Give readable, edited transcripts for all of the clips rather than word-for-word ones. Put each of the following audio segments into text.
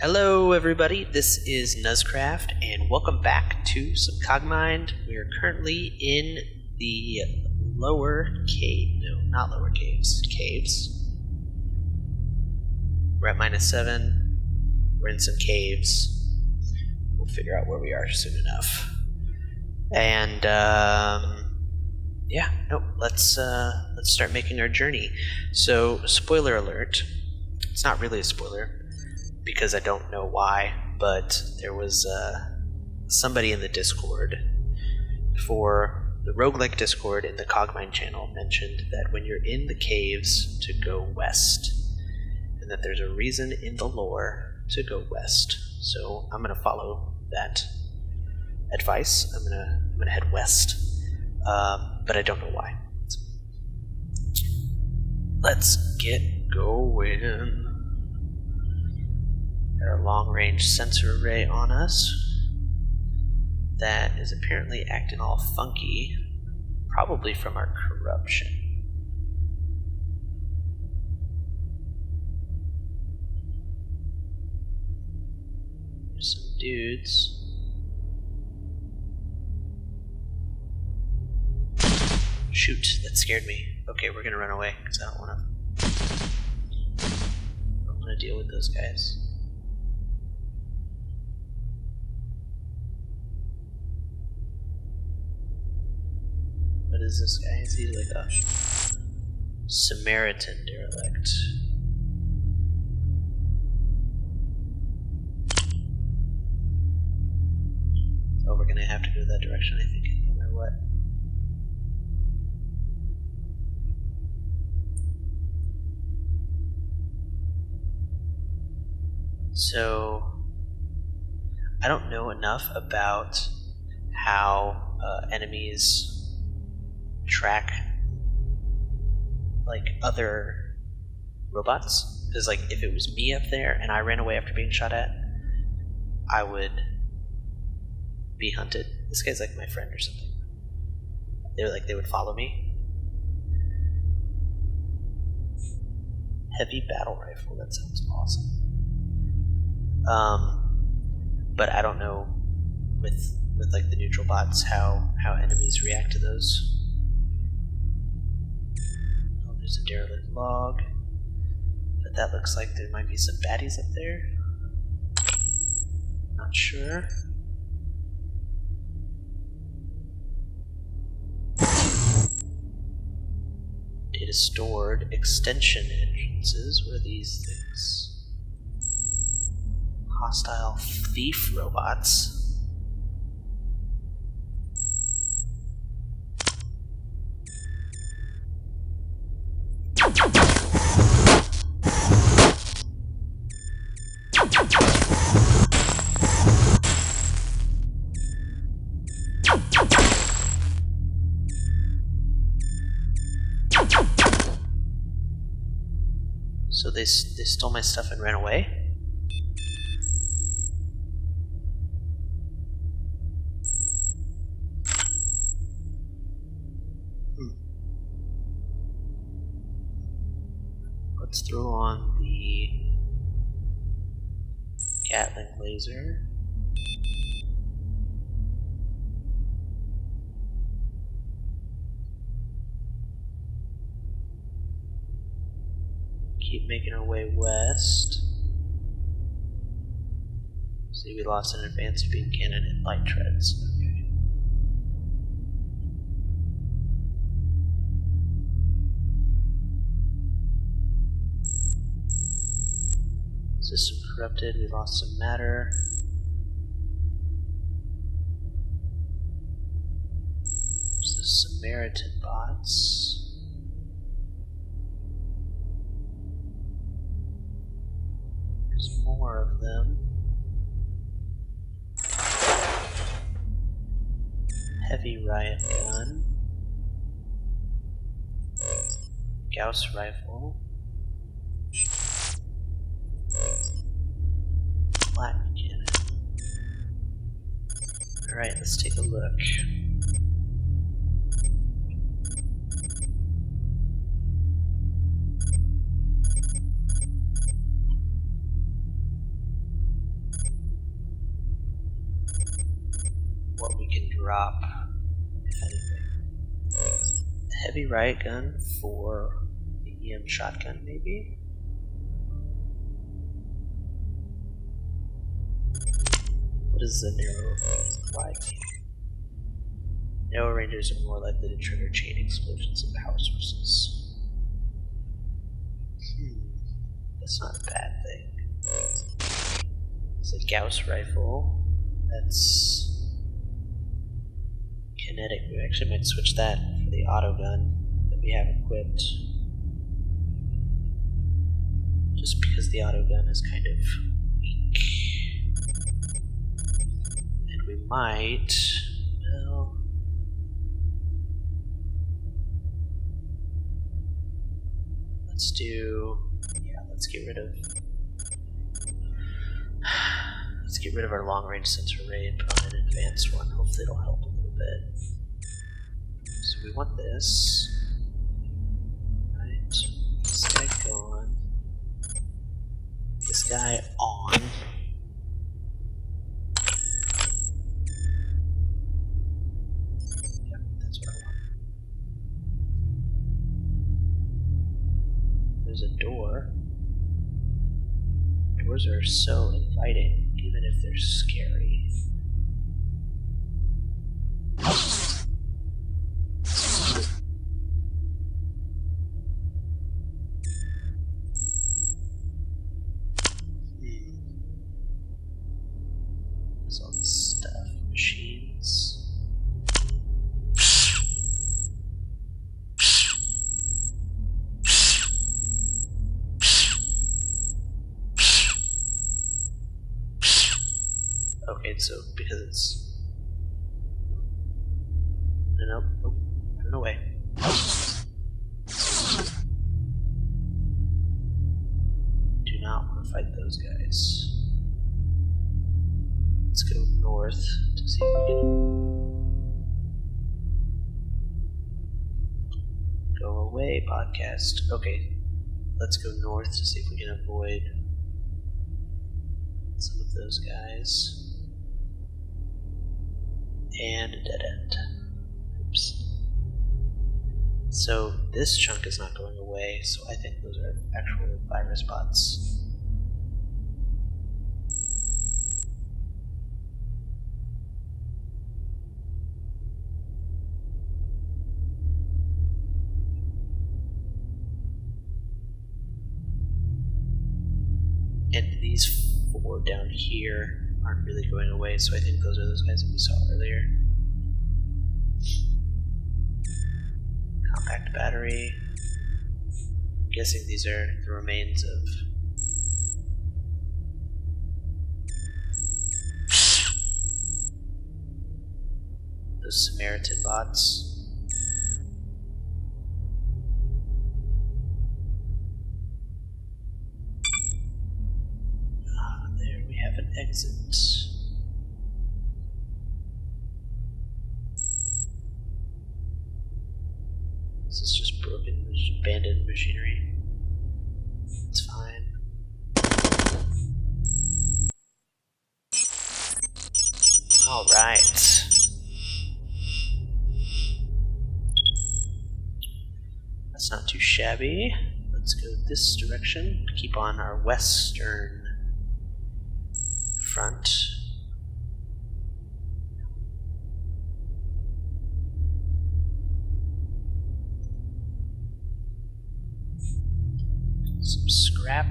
Hello everybody, this is nuzcraft, and welcome back to some Cogmind. We are currently in the caves. We're at -7, we're in some caves. We'll figure out where we are soon enough. And, let's start making our journey. So, spoiler alert, it's not really a spoiler, because I don't know why, but there was somebody in the Discord for the roguelike Discord in the Cogmind channel mentioned that when you're in the caves to go west, and that there's a reason in the lore to go west. So I'm gonna follow that advice. I'm gonna head west, but I don't know why. Let's get going. Got a long-range sensor array on us that is apparently acting all funky, probably from our corruption. There's some dudes. Shoot, that scared me. Okay, we're gonna run away, because I don't wanna deal with those guys. What is this guy? Is he like a Samaritan derelict? Oh, we're gonna have to go that direction, I think, no matter what. So, I don't know enough about how enemies track like other robots, because like if it was me up there and I ran away after being shot at, I would be hunted. This guy's like my friend or something. They would follow me. Heavy battle rifle, that sounds awesome. But I don't know with like the neutral bots how enemies react to those. There's a derelict log, but that looks like there might be some baddies up there. Not sure. Data stored. Extension entrances. What are these things? Hostile thief robots. So they stole my stuff and ran away? Let's throw on the Gatling laser. Keep making our way west. See, we lost an advanced beam cannon and light treads. Okay. System corrupted, we lost some matter. There's the Samaritan bots. More of them. Heavy riot gun. Gauss rifle. Flat cannon. Alright, let's take a look. what we can drop, if anything. A heavy riot gun for the EM shotgun, maybe? What is the narrow wide mean? Narrow rangers are more likely to trigger chain explosions and power sources. That's not a bad thing. It's a Gauss rifle. That's kinetic. We actually might switch that for the auto gun that we have equipped. Just because the auto gun is kind of weak. And we might, well, let's get rid of our long-range sensor array and put on an advanced one. Hopefully it'll help a little bit. So we want this. Right. This guy gone. This guy on. Yep, that's what I want. There's a door. Doors are so inviting, even if they're scary. There's all this stuff. Machines. Okay, so because it's... Nope, run away. Do not want to fight those guys. Let's go north to see if we can... Go away, podcast. Okay, let's go north to see if we can avoid some of those guys. And a dead end. Oops. So this chunk is not going away, so I think those are actual virus bots. And these four down here aren't really going away, so I think those are those guys that we saw earlier. Compact battery. I'm guessing these are the remains of... those Samaritan bots. There we have an exit. This is just broken, abandoned machinery. It's fine. Alright. That's not too shabby. Let's go this direction to keep on our western front. Some scrap.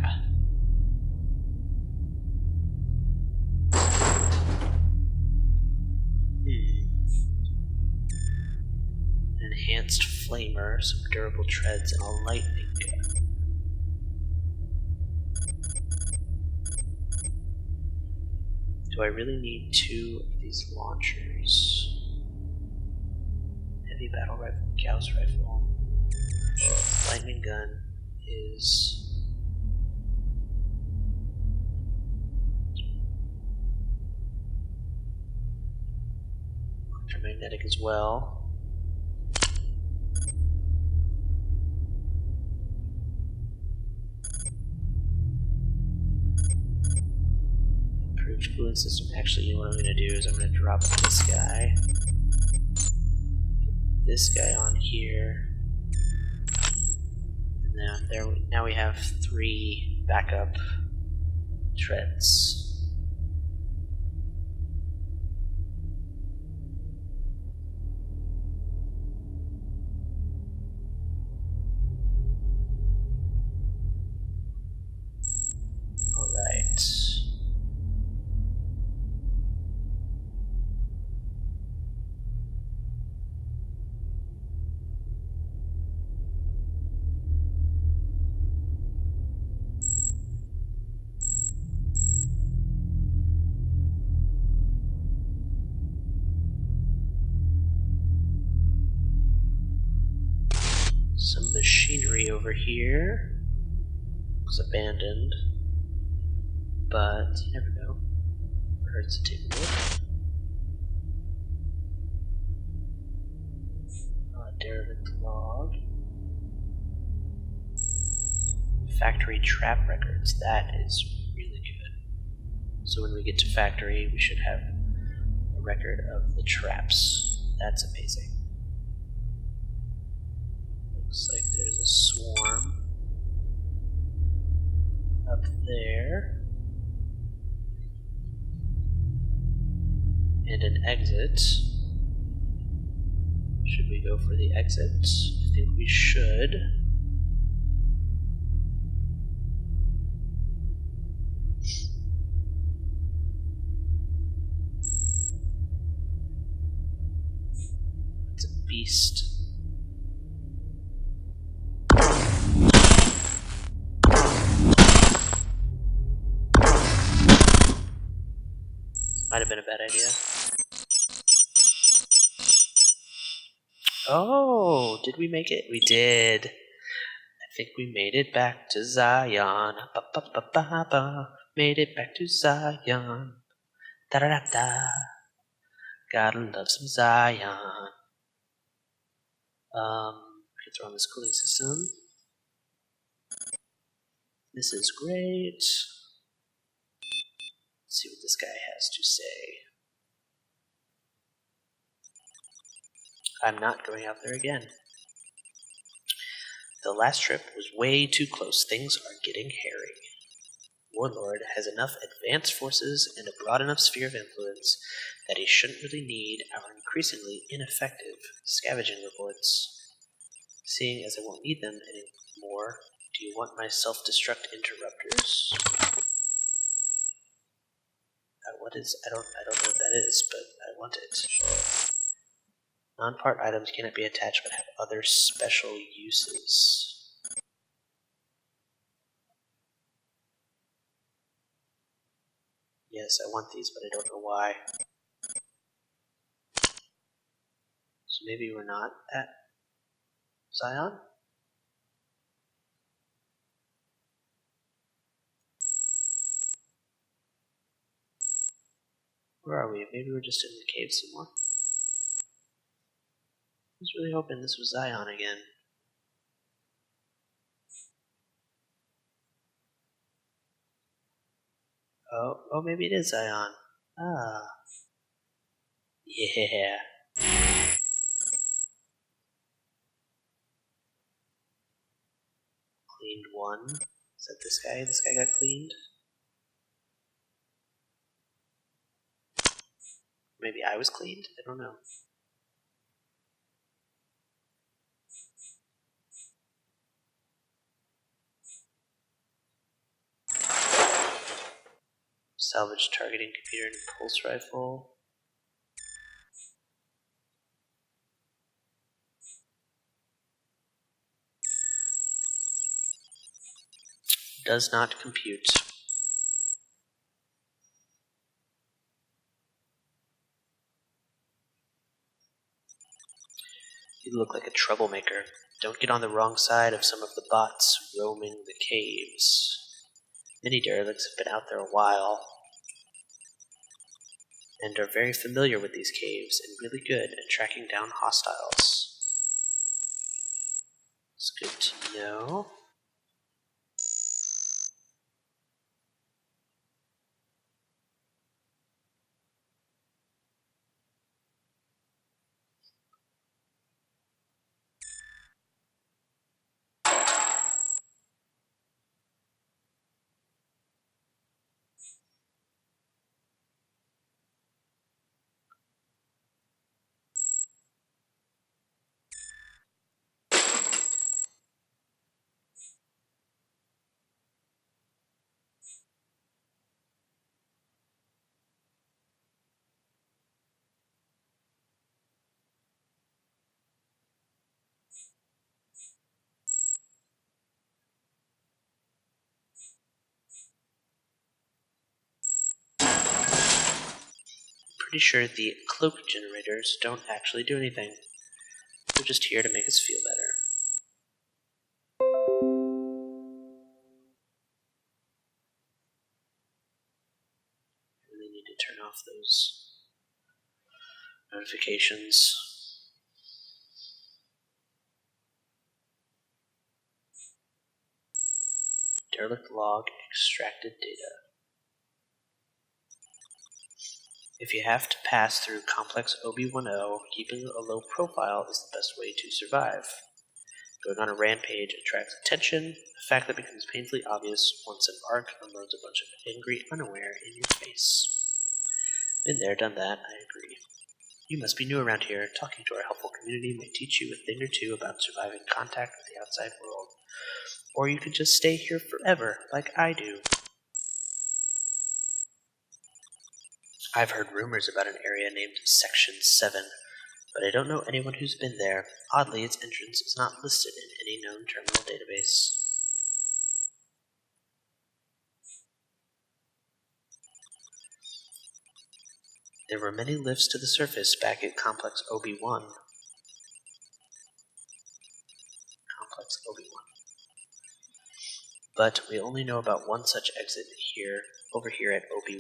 An enhanced flamer, some durable treads, and a lightning gun. Do I really need two of these launchers? Heavy battle rifle, Gauss rifle. Lightning gun is... electromagnetic as well. Improved cooling system. Actually, you know what I'm going to do is I'm going to drop this guy. Put this guy on here. And then now we have 3 backup treads. Alright. Some machinery over here was abandoned, but you never know. It hurts to take a look. Derelict log. Factory trap records. That is really good. So when we get to factory, we should have a record of the traps. That's amazing. Looks like there's a swarm up there. And an exit. Should we go for the exit? I think we should. It's a beast. Might have been a bad idea. Oh, did we make it? We did. I think we made it back to Zion. Ba ba ba ba ba. Made it back to Zion. Da da da da. Gotta love some Zion. We can throw on this cooling system. This is great. Let's see what this guy has to say. I'm not going out there again. The last trip was way too close. Things are getting hairy. Warlord has enough advanced forces and a broad enough sphere of influence that he shouldn't really need our increasingly ineffective scavenging reports. Seeing as I won't need them anymore, do you want my self-destruct interrupters? What is? I don't know what that is, but I want it. Non-part items cannot be attached but have other special uses. Yes, I want these, but I don't know why. So maybe we're not at Zion? Where are we? Maybe we're just in the cave somewhere. I was really hoping this was Zion again. Oh, maybe it is Zion. Ah. Yeah. Cleaned one. Is that this guy? This guy got cleaned? Maybe I was cleaned? I don't know. Salvage targeting computer and pulse rifle. Does not compute. You look like a troublemaker. Don't get on the wrong side of some of the bots roaming the caves. Many derelicts have been out there a while and are very familiar with these caves and really good at tracking down hostiles. It's good to know. pretty sure the cloak generators don't actually do anything. They're just here to make us feel better. I really need to turn off those notifications. Derelict log, extracted data. If you have to pass through complex OB10, keeping a low profile is the best way to survive. Going on a rampage attracts attention, a fact that becomes painfully obvious once an arc unloads a bunch of angry unaware in your face. Been there, done that, I agree. You must be new around here. Talking to our helpful community may teach you a thing or two about surviving contact with the outside world. Or you could just stay here forever, like I do. I've heard rumors about an area named Section 7, but I don't know anyone who's been there. Oddly, its entrance is not listed in any known terminal database. There were many lifts to the surface back at Complex OB1. But we only know about one such exit over here at OB10.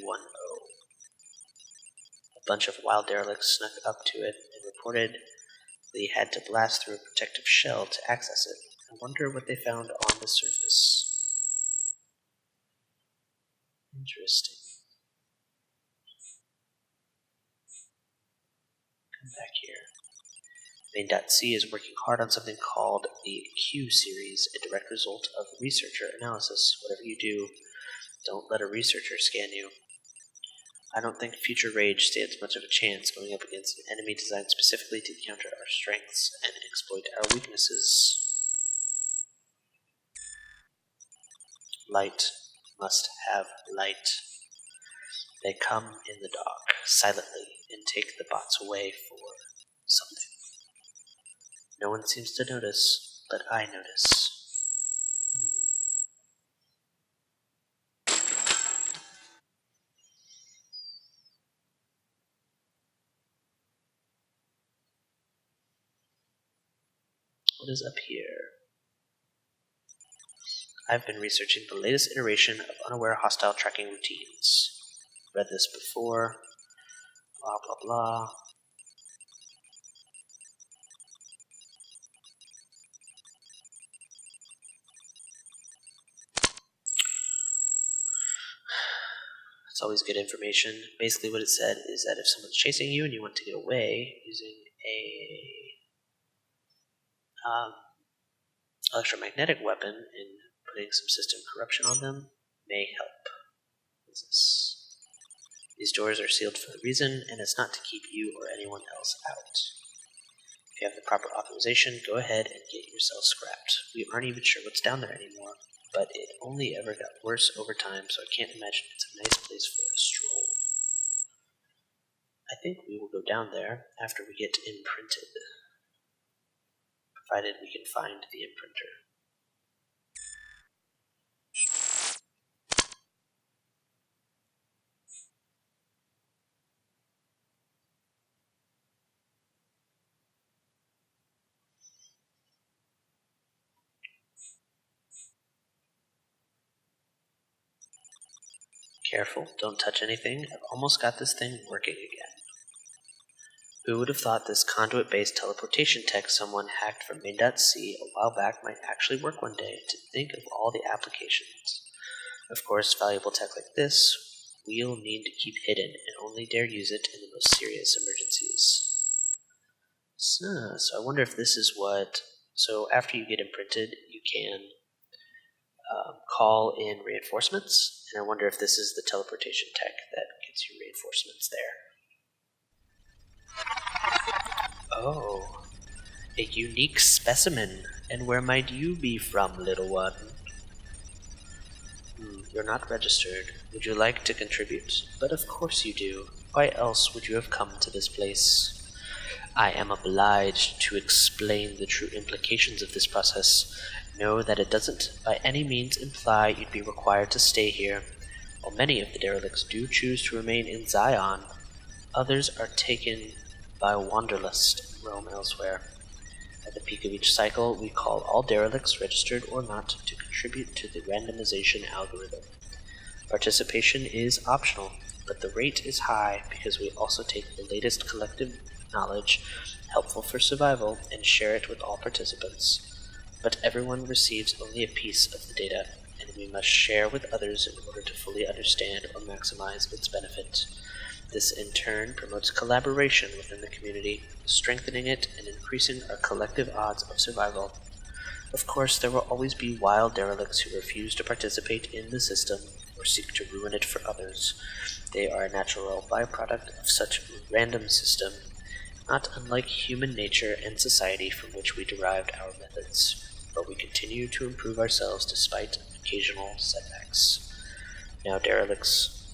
A bunch of wild derelicts snuck up to it and reported they had to blast through a protective shell to access it. I wonder what they found on the surface. Interesting. Come back here. Main.C is working hard on something called the Q series, a direct result of researcher analysis. Whatever you do, don't let a researcher scan you. I don't think future Rage stands much of a chance going up against an enemy designed specifically to counter our strengths and exploit our weaknesses. Light must have light. They come in the dark, silently, and take the bots away for something. No one seems to notice, but I notice. What is up here? I've been researching the latest iteration of unaware hostile tracking routines. Read this before. Blah, blah, blah. It's always good information. Basically what it said is that if someone's chasing you and you want to get away, using a electromagnetic weapon and putting some system corruption on them may help. What's this? These doors are sealed for a reason, and it's not to keep you or anyone else out. If you have the proper authorization, go ahead and get yourself scrapped. We aren't even sure what's down there anymore, but it only ever got worse over time, so I can't imagine it's a nice place for a stroll. I think we will go down there after we get imprinted, provided we can find the imprinter. Careful, don't touch anything. I've almost got this thing working again. Who would have thought this conduit-based teleportation tech someone hacked from Main.C a while back might actually work one day? To think of all the applications. Of course, valuable tech like this, we'll need to keep hidden and only dare use it in the most serious emergencies. So I wonder if this is what... So after you get imprinted, you can call in reinforcements, and I wonder if this is the teleportation tech that gets you reinforcements there. Oh, a unique specimen. And where might you be from, little one? You're not registered. Would you like to contribute? But of course you do. Why else would you have come to this place? I am obliged to explain the true implications of this process. Know that it doesn't by any means imply you'd be required to stay here. While many of the derelicts do choose to remain in Zion, Others are taken by wanderlust and roam elsewhere. At the peak of each cycle, we call all derelicts, registered or not, to contribute to the randomization algorithm. Participation is optional, but the rate is high because we also take the latest collective knowledge, helpful for survival, and share it with all participants. But everyone receives only a piece of the data, and we must share with others in order to fully understand or maximize its benefit. This in turn promotes collaboration within the community, strengthening it and increasing our collective odds of survival. Of course, there will always be wild derelicts who refuse to participate in the system or seek to ruin it for others. They are a natural byproduct of such a random system, not unlike human nature and society from which we derived our methods. But we continue to improve ourselves despite occasional setbacks.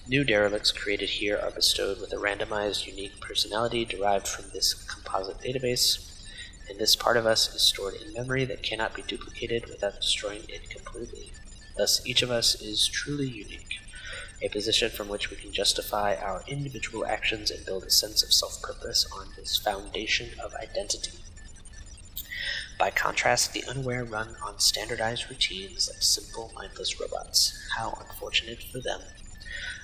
New derelicts created here are bestowed with a randomized, unique personality derived from this composite database, and this part of us is stored in memory that cannot be duplicated without destroying it completely. Thus, each of us is truly unique, a position from which we can justify our individual actions and build a sense of self-purpose on this foundation of identity. By contrast, the unaware run on standardized routines like simple, mindless robots. How unfortunate for them.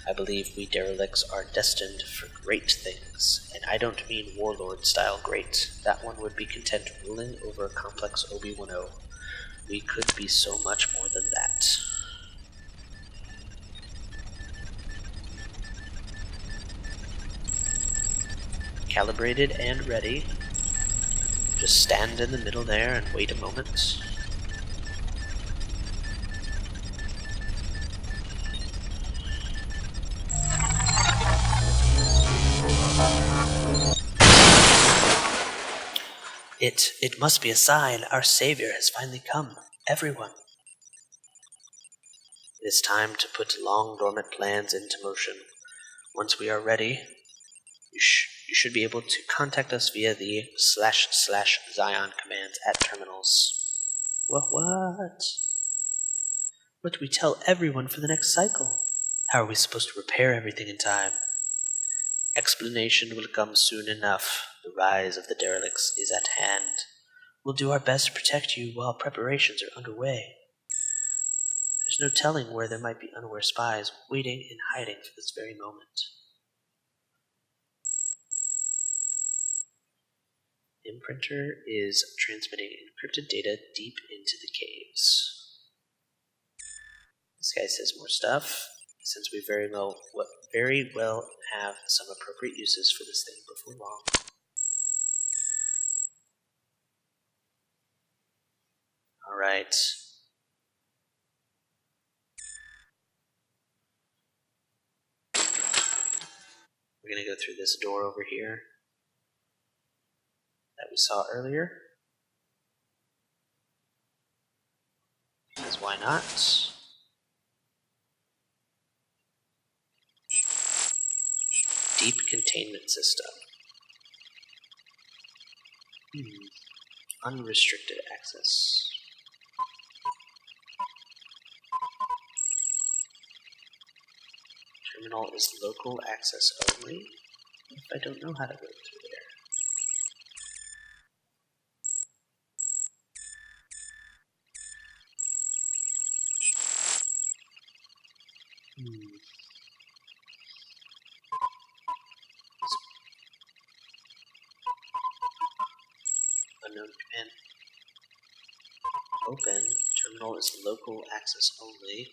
I believe we derelicts are destined for great things, and I don't mean warlord-style great. That one would be content ruling over a complex Obi-Wan-O. We could be so much more than that. Calibrated and ready. Just stand in the middle there and wait a moment. It must be a sign. Our savior has finally come. Everyone. It is time to put long dormant plans into motion. Once we are ready, you should be able to contact us via the //Zion commands at terminals. What? What do we tell everyone for the next cycle? How are we supposed to repair everything in time? Explanation will come soon enough. The rise of the derelicts is at hand. We'll do our best to protect you while preparations are underway. There's no telling where there might be unaware spies waiting and hiding for this very moment. Imprinter is transmitting encrypted data deep into the caves. This guy says more stuff, since we very well have some appropriate uses for this thing before long. Alright. We're going to go through this door over here that we saw earlier. Because why not? Deep containment system. Unrestricted access. Terminal is local access only. What if I don't know how to go through there? Unknown command. Open. Terminal is local access only.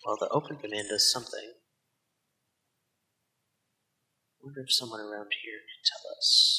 Well, the open command does something. I wonder if someone around here can tell us.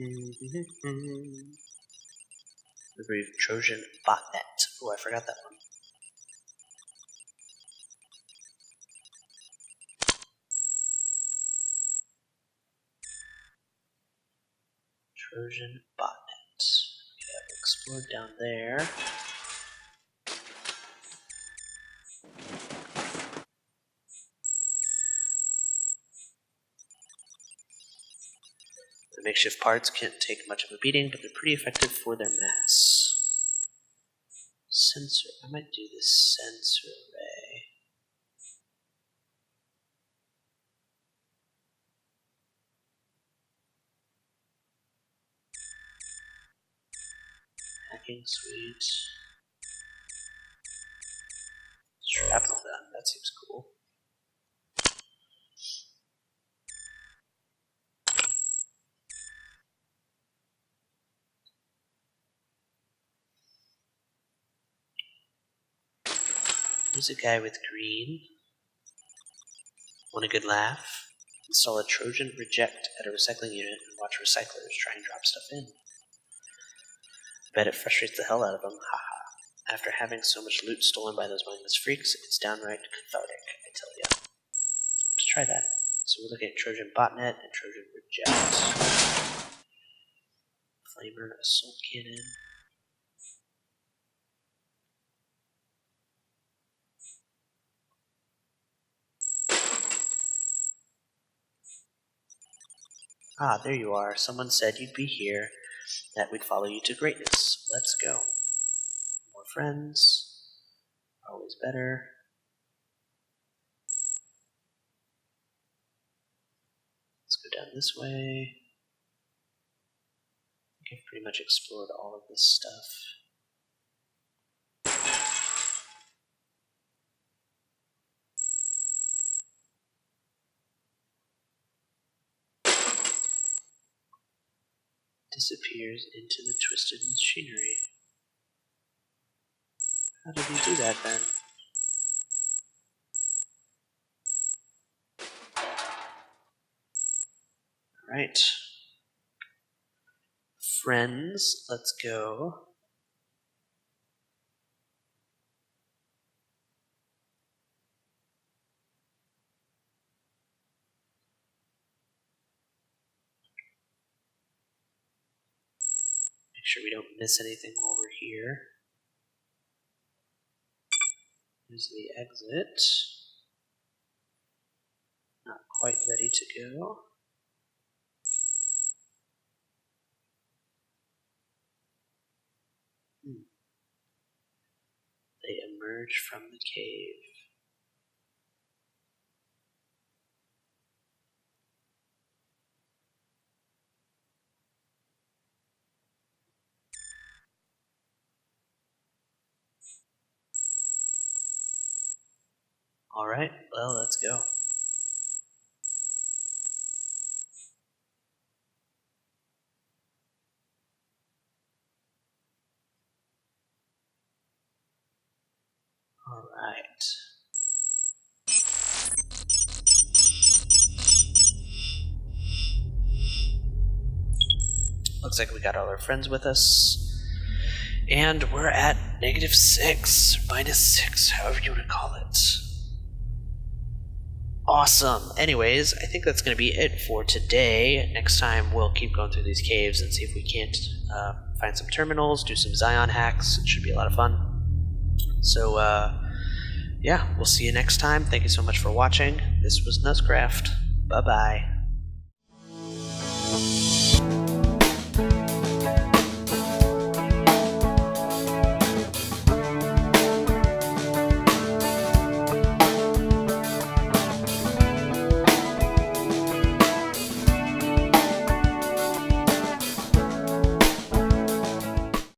The brief Trojan botnet. Oh, I forgot that one. Trojan botnet. Okay, I've explored down there. The makeshift parts can't take much of a beating, but they're pretty effective for their mass. Sensor. I might do this sensor array. Hacking suite. Shrapnel gun. That seems cool. Here's a guy with green. Want a good laugh? Install a Trojan reject at a recycling unit and watch recyclers try and drop stuff in. Bet it frustrates the hell out of them, haha. After having so much loot stolen by those mindless freaks, it's downright cathartic, I tell ya. Let's try that. So we're looking at Trojan botnet and Trojan reject. Flamer, assault cannon. Ah, there you are. Someone said you'd be here, that we'd follow you to greatness. Let's go. More friends. Always better. Let's go down this way. I think I've pretty much explored all of this stuff. Disappears into the twisted machinery. How did he do that then? Alright. Friends, let's go. Make sure we don't miss anything while we're here. Here's the exit. Not quite ready to go. They emerge from the cave. Alright, well, let's go. Alright. Looks like we got all our friends with us. And we're at -6, -6, however you want to call it. Awesome. Anyways, I think that's going to be it for today. Next time we'll keep going through these caves and see if we can't find some terminals, do some Zion hacks. It should be a lot of fun. So, yeah, we'll see you next time. Thank you so much for watching. This was nuzcraft. Bye-bye.